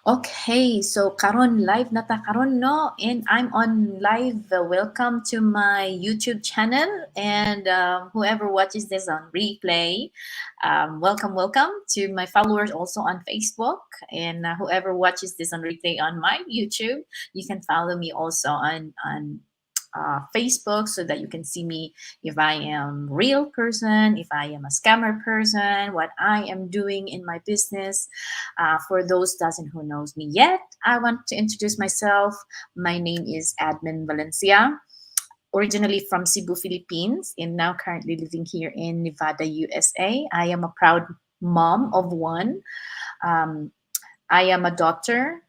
Okay, so karon live na ta karon no, and I'm on live. Welcome to my YouTube channel, and whoever watches this on replay, welcome to my followers also on Facebook, and whoever watches this on replay on my YouTube, you can follow me also on Facebook so that you can see me if I am real person, if I am a scammer person, what I am doing in my business. For those doesn't who knows me yet, I want to introduce myself. My name is Admin Valencia, originally from Cebu, Philippines, and now currently living here in Nevada, USA. I am a proud mom of one. Um, I am a doctor.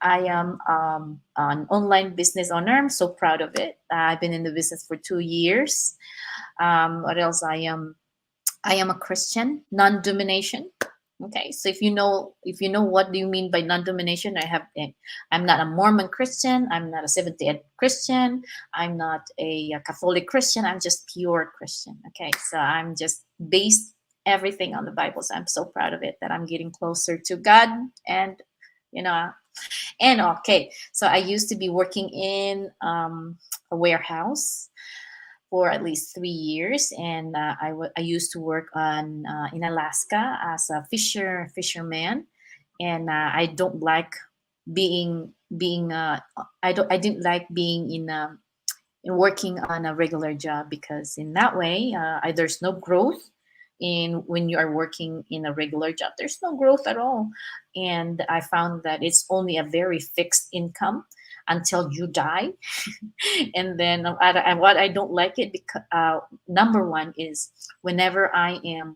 I am an online business owner. I'm so proud of it. I've been in the business for 2 years. What else? I am a Christian, non-domination. Okay, so if you know what do you mean by non-domination, I'm not a Mormon Christian. I'm not a Seventh-day Christian. I'm not a Catholic Christian. I'm just pure Christian. Okay, so I'm just based everything on the Bible. So I'm so proud of it that I'm getting closer to God, and you know and okay, so I used to be working in a warehouse for at least 3 years, and I used to work on in Alaska as a fisherman, and I don't like being I didn't like being in working on a regular job, because in that way there's no growth. In when you are working in a regular job, there's no growth at all, and I found that it's only a very fixed income until you die. And then what I don't like it, because number one is whenever I am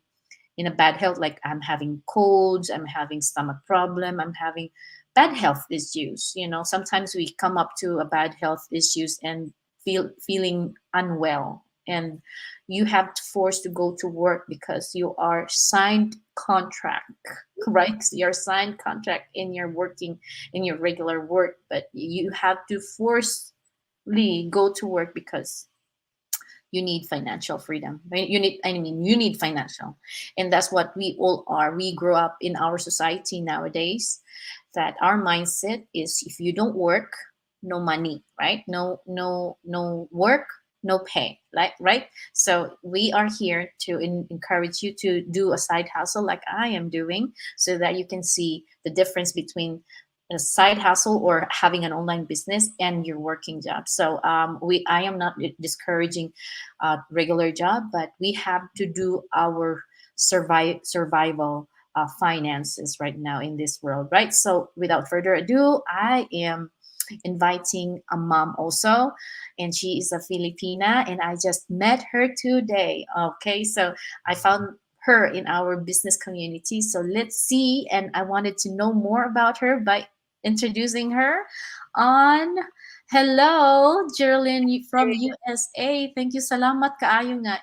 in a bad health, like I'm having colds, I'm having stomach problem, I'm having bad health issues. Sometimes we come up to a bad health issues and feeling unwell, and you have to force to go to work because you are signed contract, right? So you're signed contract and you're working in your regular work, but you have to forcefully go to work because you need financial freedom, right? You need financial, and that's what we all are. We grow up in our society nowadays that our mindset is, if you don't work, no money, right? No work, no pay, like, right? So we are here to encourage you to do a side hustle like I am doing, so that you can see the difference between a side hustle or having an online business and your working job. So I am not discouraging regular job, but we have to do our survival finances right now in this world, right? So without further ado, I am inviting a mom also, and she is a Filipina, and I just met her today. Okay, so I found her in our business community. So let's see, and I wanted to know more about her by introducing her on. Hello, Jerlyn from USA. Thank you. Salamat kaayo nga.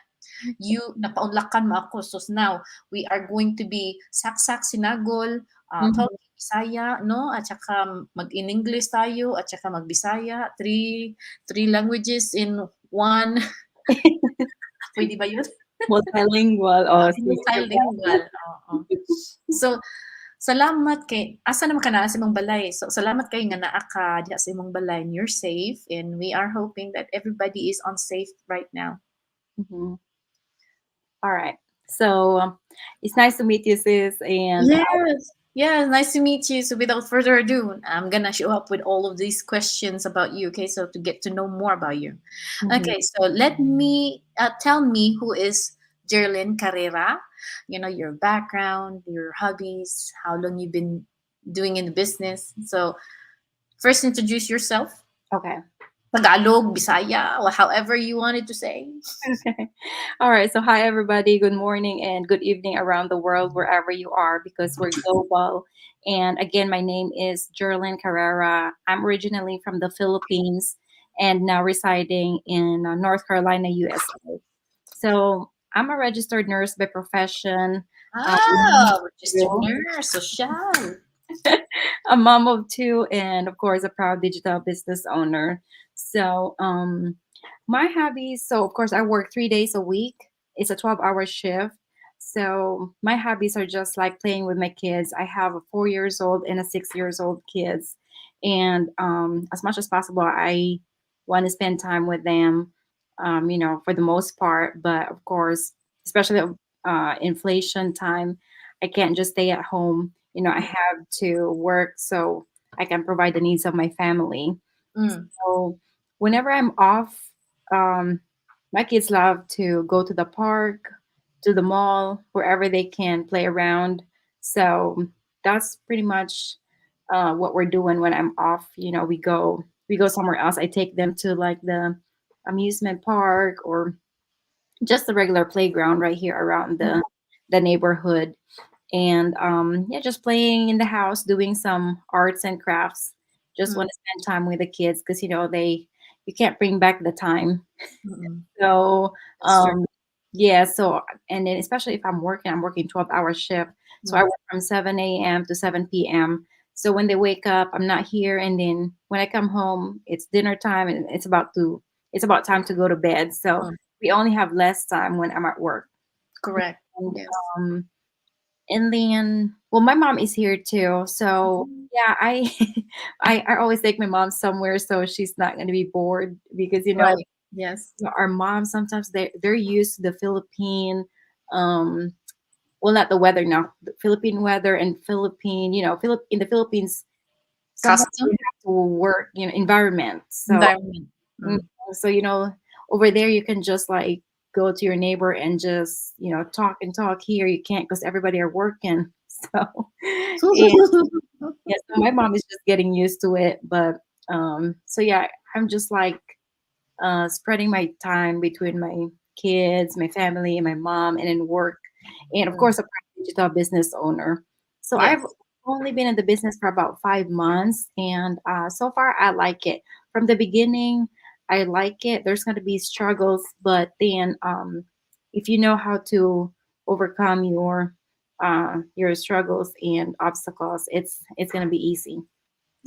You napaunlakan mo ako. So now we are going to be saksak sinagol, Mhm. talking Bisaya, no? At saka mag in English tayo, at saka mag-Bisaya. Three languages in one. Pwede ba yun? Multilingual. Oh, sige ba? Multilingual. Oo. So, salamat kay asa naman ka na sa imong balay. So salamat kay nga naa ka diha sa imong balay, and you're safe, and we are hoping that everybody is on safe right now. Mhm. All right. So it's nice to meet you, sis. And Yes. Yeah, nice to meet you. So without further ado, I'm gonna show up with all of these questions about you, okay? So to get to know more about you. mhm. Okay, so let me tell me who is Jerlyn Carrera. Your background, your hobbies, how long you've been doing in the business. So first introduce yourself. Okay. Tagalog, Bisaya, or however you wanted to say. Okay. All right. So, hi, everybody. Good morning and good evening around the world, wherever you are, because we're global. And again, my name is Jerlyn Carrera. I'm originally from the Philippines and now residing in North Carolina, USA. So, I'm a registered nurse by profession, Ah, registered nurse, social. a mom of two, and of course, a proud digital business owner. So, my hobbies. So, of course, I work 3 days a week. It's a 12-hour shift. So my hobbies are just like playing with my kids. I have a 4 years old and a 6 years old kids, and as much as possible, I want to spend time with them. For the most part, but of course, especially inflation time, I can't just stay at home. I have to work so I can provide the needs of my family. Mm, So whenever I'm off, um, my kids love to go to the park, to the mall, wherever they can play around. So that's pretty much what we're doing when I'm off. We go somewhere else. I take them to like the amusement park or just the regular playground right here around mm, the neighborhood, and yeah, just playing in the house, doing some arts and crafts. Just mm. want to spend time with the kids because they you can't bring back the time. Mm-mm. So That's true. um yeah, so and then especially if I'm working 12-hour shift. So I Mm, work from 7 a.m. to 7 p.m. So when they wake up, I'm not here, and then when I come home, it's dinner time, and it's about time to go to bed. So mm. we only have less time when I'm at work. Correct. And Yes. um and then, well, my mom is here too. So Mhm. yeah, I always take my mom somewhere so she's not going to be bored because Right. Yes. our moms sometimes they're used to the Philippine, um, well, not the weather now, the Philippine weather and Philippine, in the Philippines sometimes we Custom have to work, environment. So environment. Mm, Mm. so, over there you can just like go to your neighbor and just, talk and talk. Here you can't because everybody are working. So, and yeah, so my mom is just getting used to it. But so yeah, I'm just like spreading my time between my kids, my family, and my mom, and then work. And of Mm. course, I'm a digital business owner. So I've Yes. only been in the business for about 5 months, and so far I like it. From the beginning, I like it. There's going to be struggles, but then if you know how to overcome your struggles and obstacles, it's going to be easy.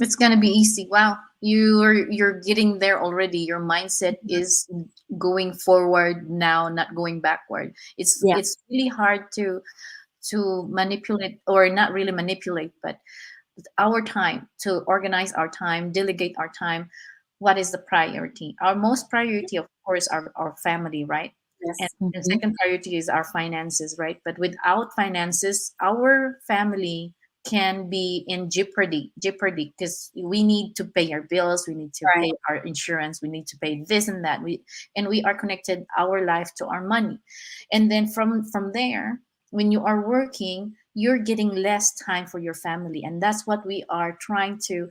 It's gonna be easy. Wow, you're getting there already. Your mindset Mhm. is going forward now, not going backward. It's Yeah. it's really hard to manipulate, or not really manipulate, but our time, to organize our time, delegate our time. What is the priority? Our most priority, of course, our family, right? and, Yes. and Hmm. second priority is our finances, right? But without finances, our family can be in jeopardy, because we need to pay our bills, we need to Right. pay our insurance, we need to pay this and that. We are connected our life to our money. And then from there, when you are working, you're getting less time for your family, and that's what we are trying to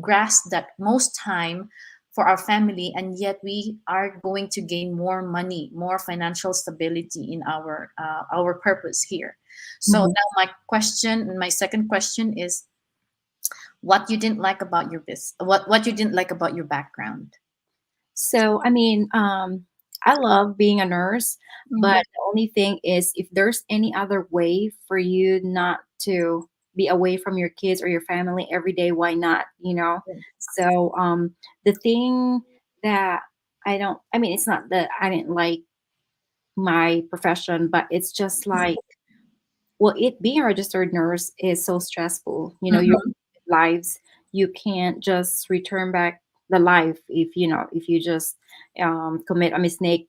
grasp, that most time for our family, and yet we are going to gain more money, more financial stability in our purpose here. So Mhm. now my second question is, what you didn't like about your what you didn't like about your background. So, I mean, I love being a nurse, but Mm, the only thing is, if there's any other way for you not to be away from your kids or your family every day, why not? So, the thing that I mean, it's not that I didn't like my profession, but it's just like, well, it being a registered nurse is so stressful. Your mhm. lives, you can't just return back the life if you just commit a mistake.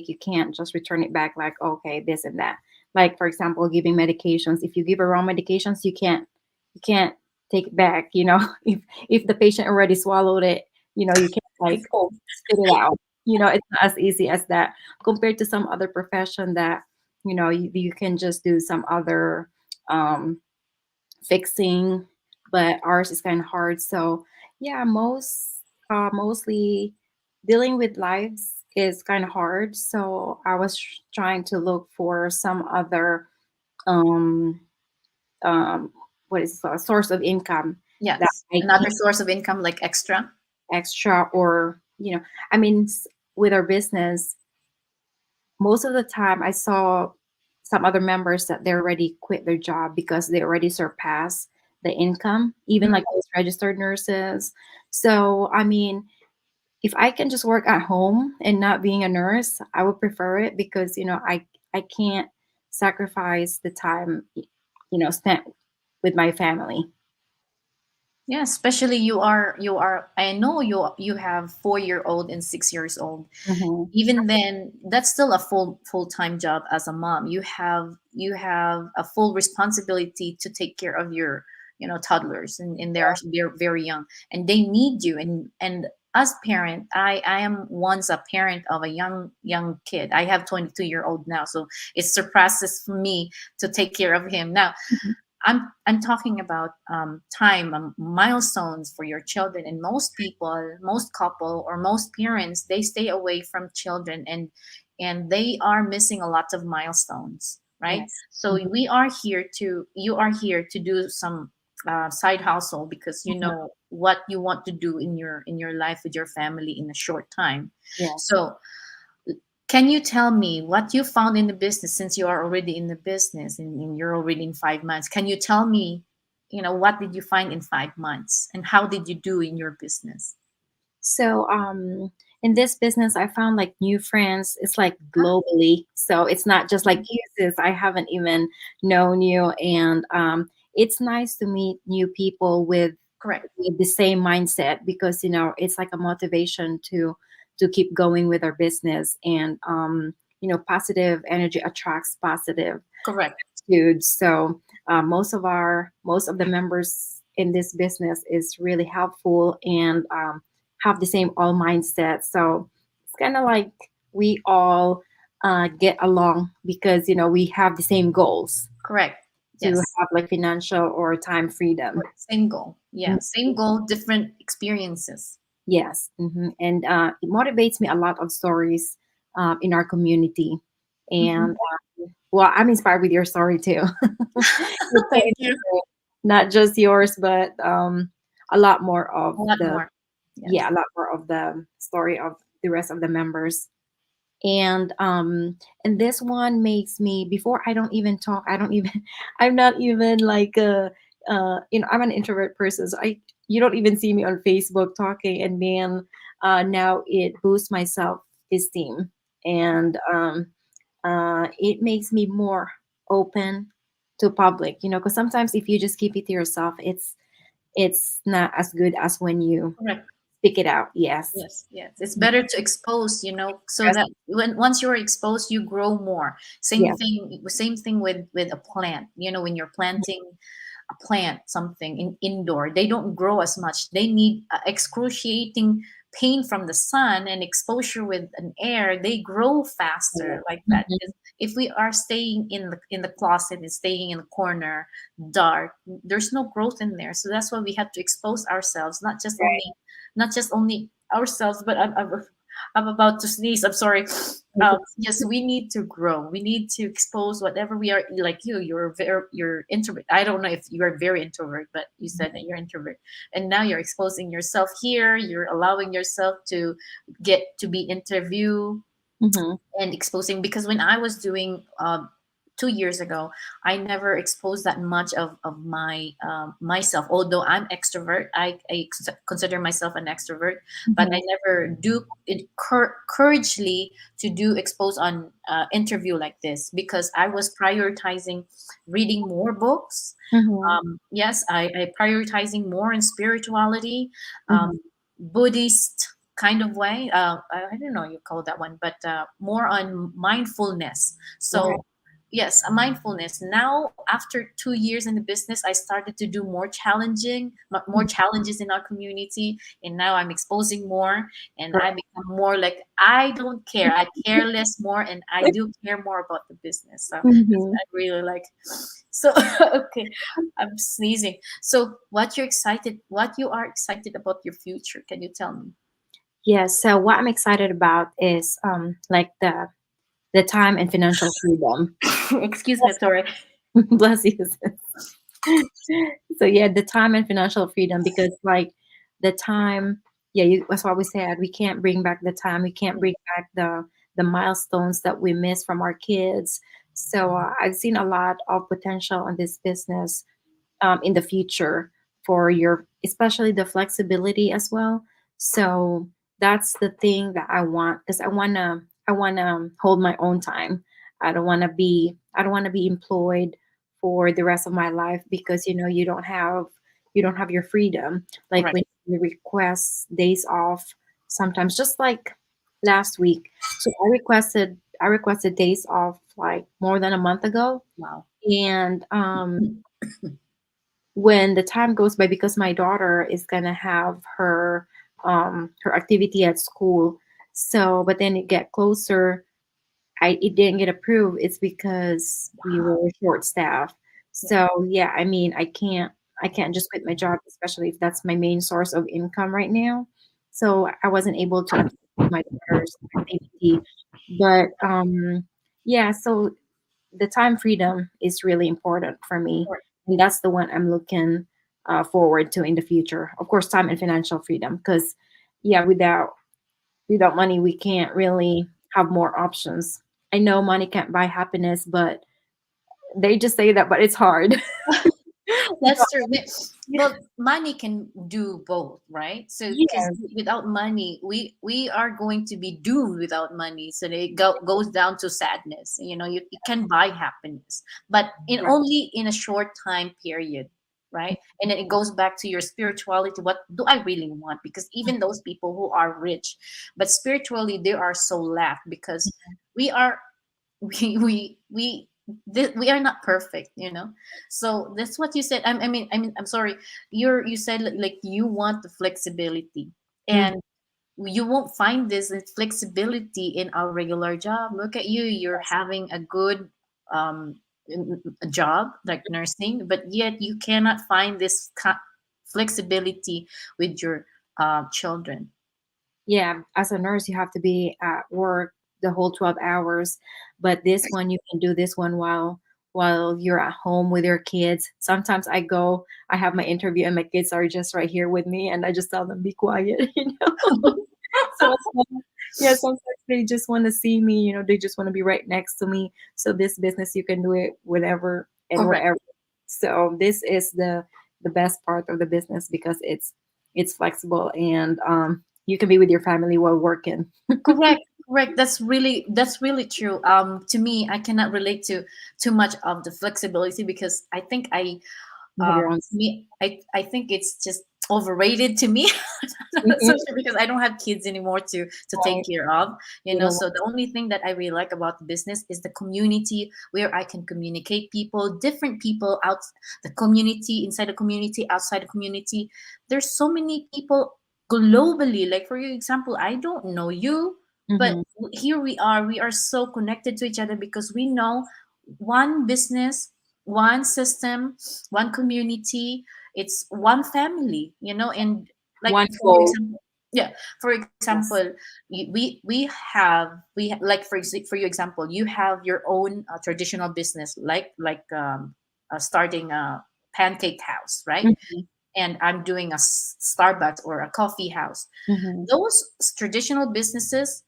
You can't just return it back like, okay, this and that. Like for example, giving medications. If you give a wrong medications, you can't take it back. If the patient already swallowed it, you can't like, oh, spit it out. It's not as easy as that compared to some other profession that you can just do some other um, fixing, but ours is kind of hard. So yeah, mostly dealing with lives is kind of hard. So I was trying to look for some other um, um, what is a source of income that Yes, I can another source of income, like extra. extra, or I mean, with our business, most of the time I saw some other members that they already quit their job because they already surpassed the income, even like those registered nurses. So, I mean, if I can just work at home and not being a nurse, I would prefer it because, I can't sacrifice the time, spent with my family. Yeah, especially you are I know you have 4 year old and 6 years old. Hmm. Even then, that's still a full-time job as a mom. You have a full responsibility to take care of your toddlers, and they're very young, and they need you. And as parent, I am once a parent of a young kid. I have 22-year-old now, so it surpasses for me to take care of him now. I'm talking about time, milestones for your children, and most people, most couple, or most parents, they stay away from children, and they are missing a lot of milestones, right? Yes. So Hmm. you are here to do some side hustle because you Hmm. know what you want to do in your life with your family in a short time. Yes. So can you tell me what you found in the business, since you are already in the business and you're already in 5 months? Can you tell me, what did you find in 5 months and how did you do in your business? So, in this business, I found like new friends. It's like globally, so it's not just like you, sis. I haven't even known you, and it's nice to meet new people Correct. with the same mindset, because it's like a motivation to keep going with our business. And positive energy attracts positive Correct. attitude. So most of the members in this business is really helpful, and have the same all mindset. So it's kind of like we all get along, because we have the same goals Correct. to Yes. have like financial or time freedom. Same goal. Yeah. Mhm. Same goal, different experiences. Yes. And it motivates me a lot of stories in our community. Mhm. And well, I'm inspired with your story too. It's so Thank you. interesting. Not just yours, but a lot more of A lot the more. yeah, Yes. a lot more of the story of the rest of the members. And this one makes me, before I don't even talk, I don't even I'm not even like I'm an introvert person, so I you don't even see me on Facebook talking. And then now it boosts my self esteem, and it makes me more open to public, because sometimes if you just keep it to yourself, it's not as good as when you Correct. speak it out. Yes. Yes, yes. It's better to expose, so Yes. that once you're exposed, you grow more. Yes. Same thing with a plant. When you're planting a plant, something indoor, they don't grow as much. They need excruciating pain from the sun and exposure with an air. They grow faster like that. Mhm. 'Cause if we are staying in the closet and staying in the corner, dark, there's no growth in there. So that's why we have to expose ourselves, not just only ourselves, but I'm about to sneeze. I'm sorry. Right. Yes, we need to grow. We need to expose whatever we are. Like you're introvert. I don't know if you are very introvert, but you said that you're introvert, and now you're exposing yourself here. You're allowing yourself to get to be interviewed Mhm. and exposing, because when I was doing 2 years ago, I never exposed that much of my myself. Although I'm extrovert, I consider myself an extrovert, but I Mhm. never do it couragely to do expose on interview like this, because I was prioritizing reading more books. Mhm. Yes, I prioritizing more in spirituality, Mhm. Buddhist kind of way. I don't know you call that one, but more on mindfulness. Right. So yes, a mindfulness. Now after 2 years in the business, I started to do more Mhm. challenges in our community, and now I'm exposing more, and I Right. become more like I don't care. I care less more, and I do care more about the business. So Mhm. I really like. So okay, I'm sneezing. So what you are excited about your future? Can you tell me? Yes. So what I'm excited about is like the time and financial freedom. Excuse me, sorry. Bless you. So yeah, the time and financial freedom, because like the time, yeah, that's what we said. We can't bring back the time. We can't bring back the milestones that we miss from our kids. So I've seen a lot of potential in this business in the future, for your, especially the flexibility as well. So that's the thing that I want, because I wanna hold my own time. I don't want to be employed for the rest of my life, because you don't have your freedom. Like Correct. when you request days off, sometimes, just like last week. So I requested days off like more than a month ago. Wow. And when the time goes by, because my daughter is gonna have her activity at school. So but then it get closer, it didn't get approved. It's because we Wow. were short staffed. So yeah, I mean, I can't just quit my job, especially if that's my main source of income right now. So I wasn't able to attend my daughter's activity. But yeah, so the time freedom is really important for me, Correct. and that's the one I'm looking forward to in the future. Of course, time and financial freedom, because yeah, without money, we can't really have more options. I know money can't buy happiness, but they just say that, but it's hard. That's Without true. money, yeah, Well, money can do both, right? So, because yes, without money, we are going to be doomed without money. So goes down to sadness. You can buy happiness, but in right. only in a short time period, right? And then it goes back to your spirituality. What do I really want? Because even those people who are rich, but spiritually they are so lack, because we are we are not perfect. So that's what you said. I mean, I'm sorry. You said like you want the flexibility, Mhm. and you won't find this flexibility in our regular job. Look at you. You're having a good um a job like nursing, but yet you cannot find this flexibility with your children. Yeah, as a nurse, you have to be at work the whole 12 hours. But this one, you can do this one while you're at home with your kids. Sometimes I have my interview and my kids are just right here with me, and I just tell them, be quiet, So yeah, sometimes they just want to see me, they just want to be right next to me. So this business, you can do it whenever and Correct. wherever. So this is the best part of the business, because it's flexible, and you can be with your family while working. Correct, correct. That's really true. To me, I cannot relate to too much of the flexibility, because I think You have your own. I think it's just overrated to me. So Mhm. sure, because I don't have kids anymore to take Right. care of. You don't So the only thing that I really like about the business is the community, where I can communicate people, different people out the community, inside the community, outside the community. There's so many people globally. Like for example, I don't know you, but want. here we are. We are so connected to each other because we know one business, one system, one community. It's one family, and like One for goal. example, yeah, for example, Yes. we have like for your example, you have your own traditional business, like starting a pancake house, right? Mhm. And I'm doing a Starbucks or a coffee house. Mhm. Those traditional businesses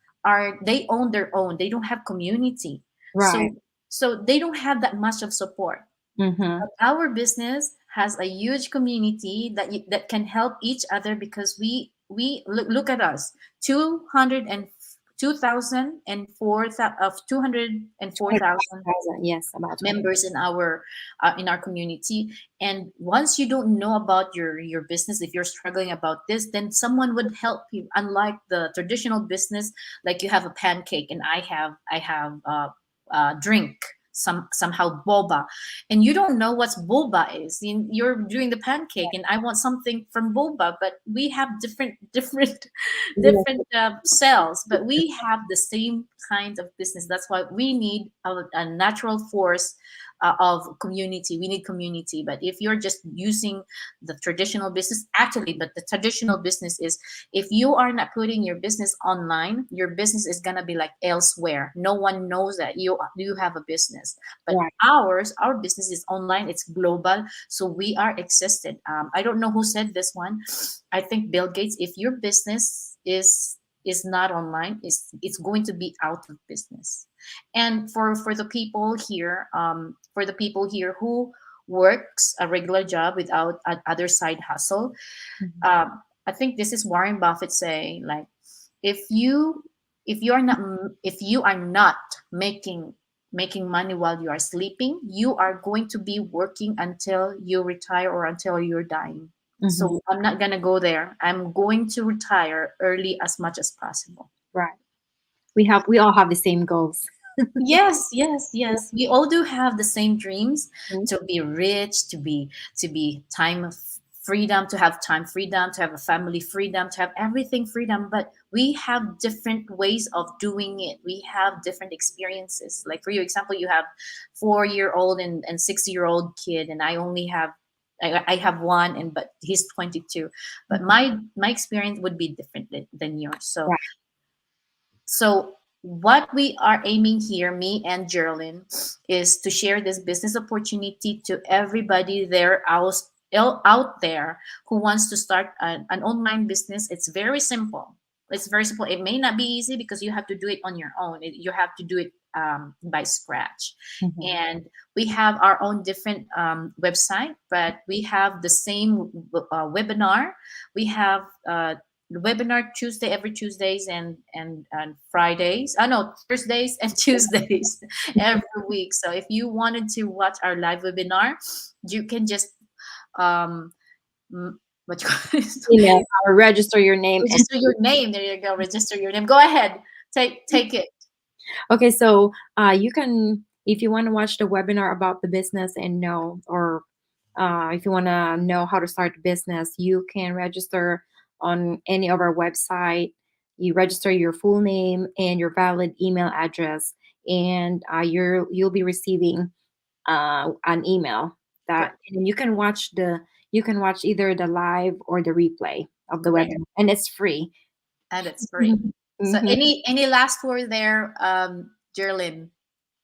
they own their own. They don't have community. Right. So they don't have that much of support. Mhm. But our business has a huge community that can help each other, because we look at us, 200 and 204,000 205,000. Yes, about 200. members in our community. And once you don't know about your business, if you're struggling about this, then someone would help you, unlike the traditional business. Like you have a pancake, and I have drink, somehow boba, and you don't know what boba is. You're doing the pancake, and I want something from boba, but we have different Yes. different cells, but we have the same kind of business. That's why we need a natural force of community. We need community. But if you're just using the traditional business, actually, but the traditional business is, if you are not putting your business online, your business is gonna be like elsewhere. No one knows that you have a business. But Right. our business is online. It's global, so we are existed. I don't know who said this one. I think Bill Gates. If your business is not online, it's going to be out of business. And for the people here who works a regular job without other side hustle, Mhm. I think this is Warren Buffett saying, like, if you if you are not making making money while you are sleeping, you are going to be working until you retire or until you're dying. Hmm. So I'm not going to go there. I'm going to retire early as much as possible. Right. We all have the same goals. Yes, yes, yes. We all do have the same dreams, Mhm. to be rich, to be freedom, to have time freedom, to have a family freedom, to have everything freedom. But we have different ways of doing it. We have different experiences. Like for your example, you have 4 year old and 6 year old kid, and I only have I have one, and but he's 22. But Mhm. my experience would be different than yours. So Right. so what we are aiming here, me and Jerlyn, is to share this business opportunity to everybody there out there who wants to start an online business. It's very simple. It's very simple. It may not be easy because you have to do it on your own. You have to do it by scratch. Mhm. And we have our own different website, but we have the same webinar. We have webinar Tuesday, every Tuesdays and Fridays. I know Thursdays and Tuesdays every week. So if you wanted to watch our live webinar, you can just um what you call this? Email or register your name. Register your name. There you go. Register your name. Go ahead. Take it. Okay, so you can, if you want to watch the webinar about the business and know, or if you want to know how to start a business, you can register on any of our website. You register your full name and your valid email address, and you'll be receiving an email that, Correct. and you can watch either the live or the replay of the Correct. webinar, and it's free. And it's free. So Mhm. any last word there, Jerlyn?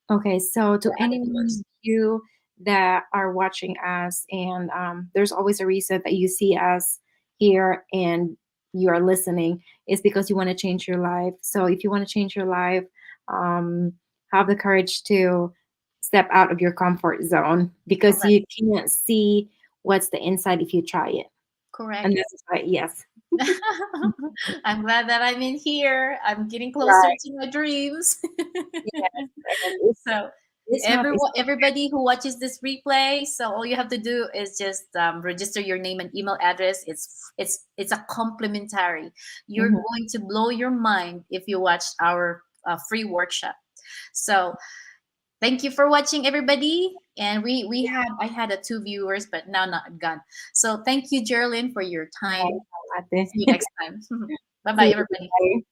Okay, so to Have it anyone yours. of you that are watching us, and there's always a reason that you see us here and you are listening, is because you want to change your life. So if you want to change your life, um, have the courage to step out of your comfort zone, because Correct. you can't see what's the inside if you try it. And Correct. that's why, yes, I'm glad that I'm in here. I'm getting closer right, to my dreams. yes, and So it's not. everyone, everybody who watches this replay, so all you have to do is just register your name and email address. It's a complimentary. You're Mhm. going to blow your mind if you watch our free workshop. So thank you for watching, everybody. And we have I had a two viewers, but now not gone. So thank you, Jerlyn, for your time. Right, See you next time. Bye bye, see everybody. you.